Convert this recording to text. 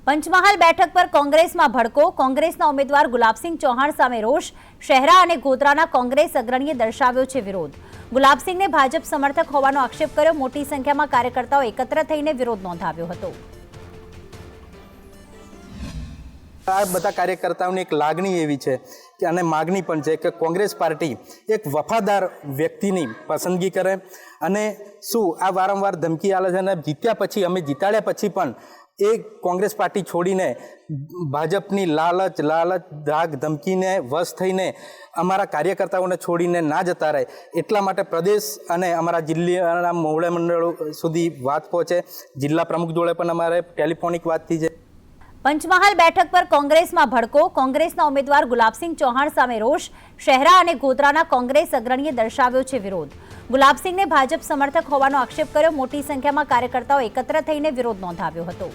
પંચમહાલ બેઠક પર કોંગ્રેસમાં ભડકો, કોંગ્રેસના ઉમેદવાર ગુલાબસિંહ ચૌહાણ સામે રોષ, શહેરા અને ગોધરાના કોંગ્રેસ અગ્રણીએ દર્શાવ્યો છે વિરોધ। ગુલાબસિંહને ભાજપ સમર્થક હોવાનો આક્ષેપ કર્યો। મોટી સંખ્યામાં કાર્યકર્તાઓ એકત્ર થઈને વિરોધ નોંધાવ્યો હતો। આ બધા કાર્યકર્તાઓની એક લાગણી એવી છે કે અને માગણી પણ છે કે કોંગ્રેસ પાર્ટી એક વફાદાર વ્યક્તિની પસંદગી કરે અને શું આ વારંવાર ધમકી આલે છે અને જીત્યા પછી અમે જીતાડ્યા પછી પણ એ કોંગ્રેસ પાર્ટી છોડીને ભાજપની લાલચ ધાક ધમકીને વશ થઈને અમારા કાર્યકર્તાઓને છોડીને ના જતા રહે, એટલા માટે પ્રદેશ અને અમારા જિલ્લાના મોવડે મંડળો સુધી વાત પહોંચે। જિલ્લા પ્રમુખ જોડે પણ અમારે ટેલિફોનિક વાત થઈ છે। પંચમહાલ બેઠક પર કોંગ્રેસમાં ભડકો, કોંગ્રેસના ઉમેદવાર ગુલાબસિંહ ચૌહાણ સામે રોષ, શહેરા અને ગોધરાના કોંગ્રેસ અગ્રણીએ દર્શાવ્યો છે વિરોધ। ગુલાબસિંહને ભાજપ સમર્થક હોવાનો આક્ષેપ કર્યો। મોટી સંખ્યામાં કાર્યકર્તાઓ એકત્ર થઈને વિરોધ નોંધાવ્યો હતો।